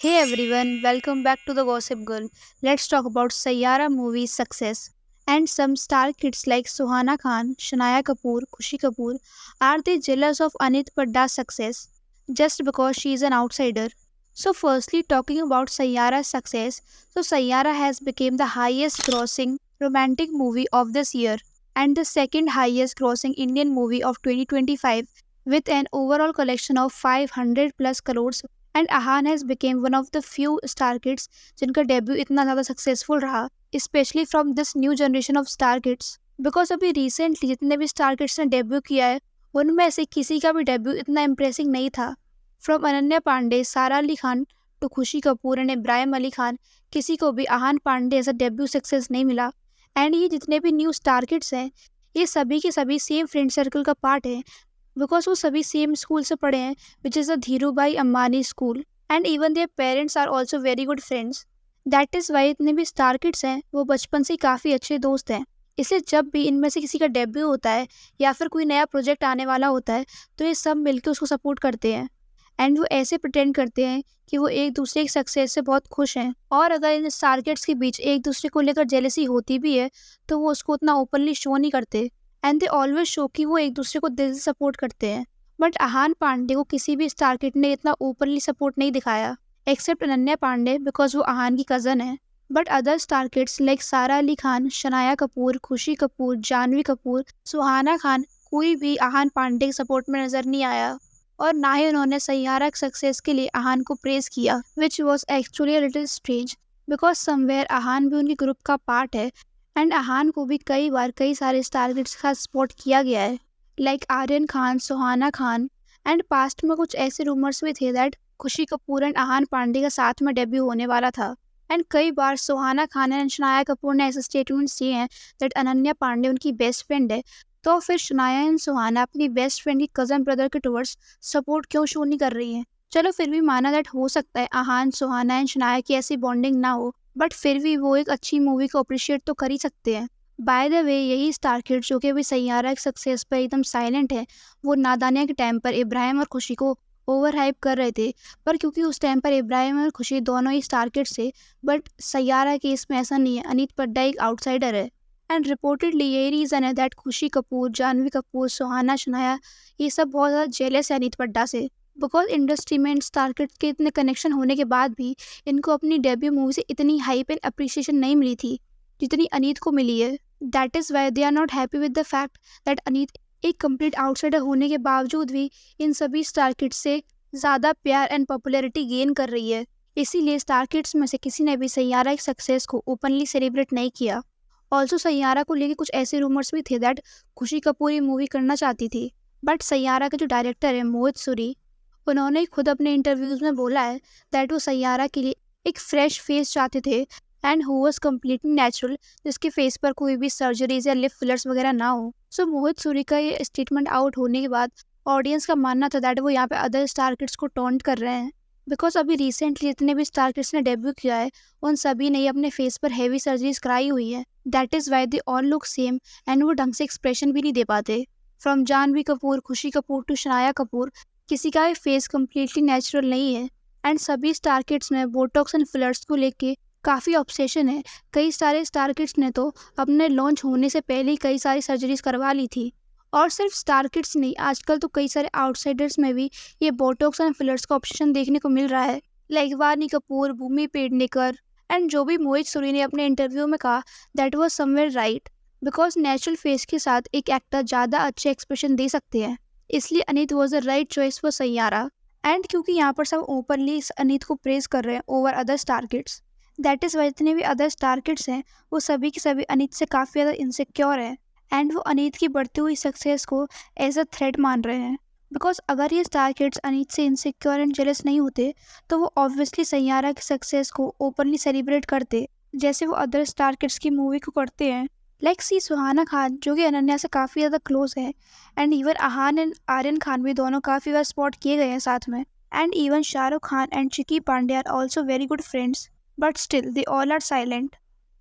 Hey everyone, welcome back to the Gossip Girl. Let's talk about Sayyara movie's success. And some star kids like Suhana Khan, Shania Kapoor, Khushi Kapoor, are they jealous of Anit Padda's success just because she is an outsider? So firstly, talking about Sayyara's success, Sayyara has become the highest grossing romantic movie of this year and the second highest grossing Indian movie of 2025 with an overall collection of 500 plus crores and Ahaan has become one of the few star kids जिनका debut इतना ज़्यादा successful रहा specially from this new generation of star kids because अभी recently जितने भी star kids ने debut किया है उनमें से किसी का भी डेब्यू इतना इम्प्रेसिंग नहीं था फ्रॉम अनन्या पांडे सारा अली खान टू खुशी कपूर एंड इब्राहिम अली खान किसी को भी आहान पांडे ऐसा डेब्यू सक्सेस नहीं मिला एंड ये जितने भी न्यू स्टार किड्स हैं ये सभी के सभी सेम फ्रेंड सर्कल का पार्ट है बिकॉज वो सभी सेम स्कूल से पढ़े हैं which is the Dhirubhai Ambani school and even their parents are also very good friends that is why इतने भी स्टार किड्स हैं वो बचपन से ही काफ़ी अच्छे दोस्त हैं इसलिए जब भी इनमें से किसी का डेब्यू होता है या फिर कोई नया प्रोजेक्ट आने वाला होता है तो ये सब मिलकर उसको सपोर्ट करते हैं एंड वो ऐसे प्रिटेंड करते हैं कि वो एक दूसरे की सक्सेस से बहुत खुश हैं और अगर इन स्टार किड्स के बीच एक दूसरे को लेकर जेलसी होती भी है तो वो उसको उतना ओपनली शो नहीं करते एंड दे ऑलवेज शो कि वो एक दूसरे को दिल से सपोर्ट करते हैं बट आहान पांडे को किसी भी स्टार किड ने इतना ओपनली सपोर्ट नहीं दिखाया एक्सेप्ट अनन्या पांडे बिकॉज वो आहान की कज़न है but other star kids like सारा अली खान शनाया कपूर खुशी कपूर जानवी कपूर सुहाना खान कोई भी आहान पांडे के सपोर्ट में नजर नहीं आया और ना ही उन्होंने सैयारा सक्सेस के लिए आहान को प्रेज किया which was actually little strange because somewhere Aahaan भी उनके ग्रुप का पार्ट है एंड आहान को भी कई बार कई सारे स्टार किड्स का सपोर्ट किया गया है like Aryan Khan Suhana Khan and past में कुछ ऐसे रूमर्स भी थे दैट खुशी कपूर एंड आहान पांडे का साथ में डेब्यू होने वाला था एंड कई बार सुहाना खान एंड शनाया कपूर ने ऐसे स्टेटमेंट्स दिए हैं दैट अनन्या पांडे उनकी बेस्ट फ्रेंड है तो फिर शनाया एंड सुहाना अपनी बेस्ट फ्रेंड की कज़न ब्रदर के टुवर्ड्स सपोर्ट क्यों शो नहीं कर रही हैं चलो फिर भी माना दैट हो सकता है आहान सुहाना एंड शनाया की ऐसी बॉन्डिंग ना हो बट फिर भी वो एक अच्छी मूवी को अप्रिशिएट तो कर ही सकते हैं बाय द वे यही स्टार किड जो कि अभी सैयारा की सक्सेस पर एकदम साइलेंट है वो नादानिया के टाइम पर इब्राहिम और खुशी को ओवर हाइप कर रहे थे पर क्योंकि उस टाइम पर इब्राहिम और खुशी दोनों ही स्टार किड्स थे बट सैयारा के इसमें ऐसा नहीं है अनीत पड्डा एक आउटसाइडर है एंड रिपोर्टेडली यही रीज़न है दैट खुशी कपूर जानवी कपूर सुहाना शनाया ये सब बहुत ज़्यादा जेलस है अनीत पड्डा से बिकॉज इंडस्ट्री में स्टार किड्स के इतने कनेक्शन होने के बाद भी इनको अपनी डेब्यू मूवी से इतनी हाइप एंड अप्रिसिएशन नहीं मिली थी जितनी अनीत को मिली है that is why they are not happy with the fact that Aneet एक कंप्लीट आउटसाइडर होने के बावजूद भी इन सभी स्टार किड्स से ज़्यादा प्यार एंड पॉपुलैरिटी गेन कर रही है इसीलिए स्टार किड्स में से किसी ने भी सैयारा की सक्सेस को ओपनली सेलिब्रेट नहीं किया ऑल्सो सैयारा को लेके कुछ ऐसे रूमर्स भी थे दैट खुशी कपूर ये मूवी करना चाहती थी बट सैयारा के जो डायरेक्टर है मोहित सूरी उन्होंने खुद अपने इंटरव्यूज़ में बोला है दैट वो सैयारा के लिए एक फ्रेश फेस चाहते थे and who was completely natural जिसके फेस पर कोई भी सर्जरीज या लिप फिलर्स वगैरह ना हो सो मोहित सूरी का ये स्टेटमेंट आउट होने के बाद ऑडियंस का मानना था दैट वो यहाँ पे अदर स्टार किड्स को टॉन्ट कर रहे हैं बिकॉज अभी रिसेंटली जितने भी स्टार किड्स ने डेब्यू किया है उन सभी ने अपने फेस पर हैवी सर्जरीज कराई हुई है that is why they all look same and वो ढंग से एक्सप्रेशन भी नहीं दे पाते फ्रॉम जानवी कपूर खुशी कपूर टू शनाया कपूर किसी का भी फेस कम्प्लीटली नेचुरल नहीं है एंड सभी स्टार किड्स में बोटॉक्स एंड फिलर्स को लेके काफ़ी ऑब्सेशन है कई सारे स्टार किड्स ने तो अपने लॉन्च होने से पहले ही कई सारी सर्जरीज करवा ली थी और सिर्फ स्टार किड्स नहीं आजकल तो कई सारे आउटसाइडर्स में भी ये बोटॉक्स एंड फिलर्स का ऑप्शन देखने को मिल रहा है लाइक वानी कपूर भूमि पेडनेकर एंड जो भी मोहित सूरी ने अपने इंटरव्यू में कहा that was somewhere right because natural face के साथ एक एक्टर ज़्यादा अच्छे एक्सप्रेशन दे सकते हैं इसलिए Aneet was the right choice for Saiyaara and क्योंकि यहाँ पर सब ओपनली इस अनीत को प्रेज कर रहे हैं over other star kids that is Y जितने भी अदर स्टार किड्स हैं वो सभी के सभी अनीत से काफ़ी ज़्यादा इनसिक्योर हैं एंड वो अनीत की बढ़ती हुई सक्सेस को एज अ थ्रेट मान रहे हैं बिकॉज अगर ये स्टार किड्स अनीत से इनसिक्योर एंड जेलस नहीं होते तो वो ऑब्वियसली सैयारा की सक्सेस को ओपनली सेलिब्रेट करते जैसे वो अदर स्टार किड्स की मूवी को करते हैं लाइक सी सुहाना खान जो कि अनन्या से काफ़ी ज़्यादा क्लोज है and even Aahaan and Aryan Khan भी दोनों काफ़ी बार स्पॉट किए गए हैं साथ में and even Shahrukh Khan and Chunky Pandey are also very good friends but still they all are silent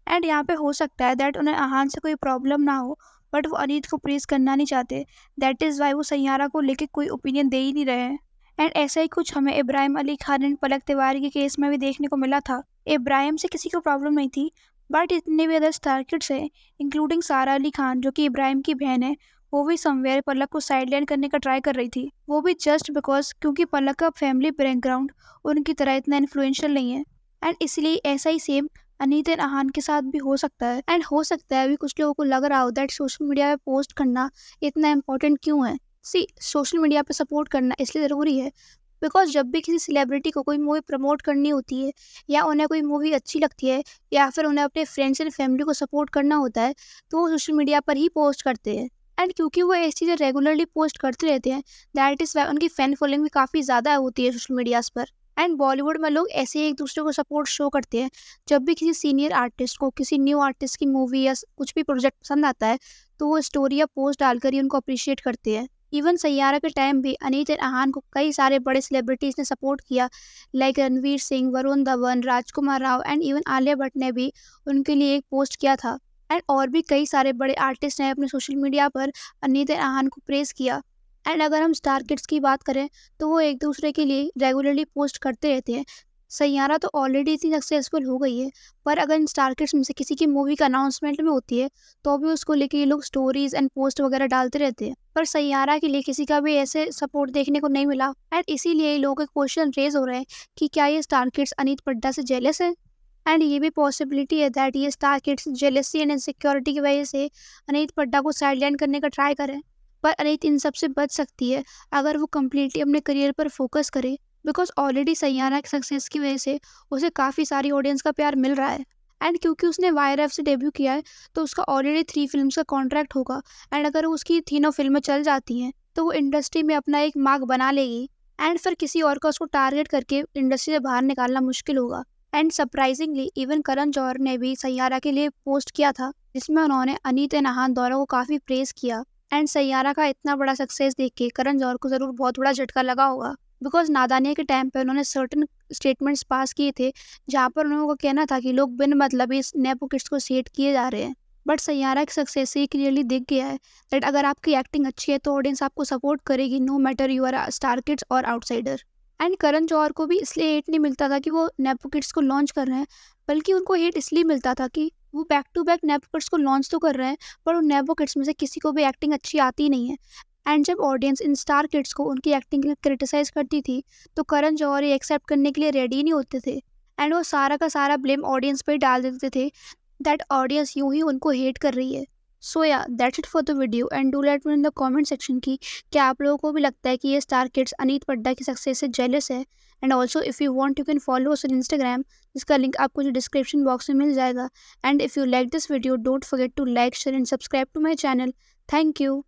and यहाँ पे हो सकता है दैट उन्हें आहान से कोई प्रॉब्लम ना हो बट वो अनीत को प्रेज करना नहीं चाहते दैट इज़ वाई वो सैयारा को लेके कोई ओपिनियन दे ही नहीं रहे हैं एंड ऐसा ही कुछ हमें इब्राहिम अली खान एंड पलक तिवारी के केस में भी देखने को मिला था। इब्राहिम से किसी को प्रॉब्लम नहीं थी, बट इतने भी अदर स्टार किड्स हैं, इंक्लूडिंग सारा अली खान जो कि इब्राहिम की बहन है, वो भी समवेयर पलक को साइडलाइन करने का ट्राई कर रही थी। वो भी जस्ट बिकॉज क्योंकि पलक का फैमिली बैकग्राउंड उनकी तरह इतना इन्फ्लुएंशियल नहीं है। एंड इसलिए ऐसा ही सेम अनीत एंड अहान के साथ भी हो सकता है। एंड हो सकता है अभी कुछ लोगों को लग रहा हो दैट सोशल मीडिया पे पोस्ट करना इतना इम्पोर्टेंट क्यों है। सी, सोशल मीडिया पे सपोर्ट करना इसलिए ज़रूरी है बिकॉज जब भी किसी सेलिब्रिटी को कोई मूवी प्रमोट करनी होती है, या उन्हें कोई मूवी अच्छी लगती है, या फिर उन्हें अपने फ्रेंड्स एंड फैमिली को सपोर्ट करना होता है, तो वो सोशल मीडिया पर ही पोस्ट करते हैं। एंड क्योंकि वो ऐसी चीज़ें रेगुलरली पोस्ट करते रहते हैं, दैट इज़ वाई उनकी फैन फॉलोइंग भी काफ़ी ज़्यादा होती है सोशल मीडियाज़ पर। एंड बॉलीवुड में लोग ऐसे ही एक दूसरे को सपोर्ट शो करते हैं। जब भी किसी सीनियर आर्टिस्ट को किसी न्यू आर्टिस्ट की मूवी या कुछ भी प्रोजेक्ट पसंद आता है, तो वो स्टोरी या पोस्ट डालकर ही उनको अप्रिशिएट करते हैं। इवन सैयारा के टाइम भी अनीत एंड अहान को कई सारे बड़े सेलिब्रिटीज़ ने सपोर्ट किया, like Ranveer Singh, Varun Dhawan, Rajkumar Rao and even Alia Bhatt ने भी उनके लिए एक पोस्ट किया था। एंड और भी कई सारे बड़े आर्टिस्ट ने अपने सोशल मीडिया पर अनीत एंड अहान को प्रेज़ किया। एंड अगर हम स्टार किड्स की बात करें, तो वो एक दूसरे के लिए रेगुलरली पोस्ट करते रहते हैं। सैयारा तो ऑलरेडी इतनी सक्सेसफुल हो गई है, पर अगर इन स्टार किड्स में से किसी की मूवी का अनाउंसमेंट में होती है, तो भी उसको लेके ये लोग स्टोरीज एंड पोस्ट वगैरह डालते रहते हैं। पर सैयारा के लिए किसी का भी ऐसे सपोर्ट देखने को नहीं मिला। एंड इसीलिए लोगों के क्वेश्चन रेज हो रहे हैं कि क्या ये स्टार किड्स अनीत पड्डा से जेलस है। एंड ये भी पॉसिबिलिटी है दैट ये star kids jealousy and insecurity की वजह से अनीत पड्डा को साइडलाइन करने का ट्राई करें। पर अनीत इन सब से बच सकती है अगर वो कम्प्लीटली अपने करियर पर फोकस करे, बिकॉज ऑलरेडी सैयारा की सक्सेस की वजह से उसे काफ़ी सारी ऑडियंस का प्यार मिल रहा है। एंड क्योंकि उसने वाईआरएफ से डेब्यू किया है, तो उसका ऑलरेडी 3 फिल्म्स का कॉन्ट्रैक्ट होगा। एंड अगर उसकी तीनों फिल्में चल जाती हैं, तो वो इंडस्ट्री में अपना एक मार्क बना लेगी। एंड फिर किसी और का उसको टारगेट करके इंडस्ट्री से बाहर निकालना मुश्किल होगा। And surprisingly even Karan Johar ने भी सैयारा के लिए पोस्ट किया था, जिसमें उन्होंने अनीत एंड अहान दोनों को काफ़ी प्रेज़ किया। एंड सैयारा का इतना बड़ा सक्सेस देख के करण जौहर को ज़रूर बहुत बड़ा झटका लगा होगा, बिकॉज नादानिया के टाइम पे उन्होंने सर्टन स्टेटमेंट्स पास किए थे, जहाँ पर उन्होंने को कहना था कि लोग बिन मतलब इस नेपो किड्स को सेट किए जा रहे हैं। बट सैयारा की सक्सेस से क्लियरली दिख गया है दैट अगर आपकी एक्टिंग अच्छी है, तो ऑडियंस आपको सपोर्ट करेगी, no matter you are star kids और आउटसाइडर। एंड करण जौहर को भी इसलिए हेट नहीं मिलता था कि वो नेपो किड्स को लॉन्च कर रहे हैं, बल्कि उनको हेट इसलिए मिलता था कि वो back to back nepo kids को लॉन्च तो कर रहे हैं, पर उन नेपो किड्स में से किसी को भी एक्टिंग अच्छी आती नहीं है। एंड जब ऑडियंस इन स्टार किड्स को उनकी एक्टिंग के लिए क्रिटिसाइज करती थी, तो करण जौहर ये एक्सेप्ट करने के लिए रेडी नहीं होते थे। एंड वो सारा का सारा ब्लेम ऑडियंस पे ही डाल देते थे दैट ऑडियंस यूं ही उनको हेट कर रही है। सो या that's it for the video, and do let me in the comment section की क्या आप लोगों को भी लगता है कि ये स्टार किड्स अनीत पड्डा की सक्सेस से जेलस है। And also if you want you can follow us on Instagram, जिसका लिंक आपको जो डिस्क्रिप्शन बॉक्स में मिल जाएगा। And if you like this video, don't forget to like, share and subscribe to my channel. Thank you.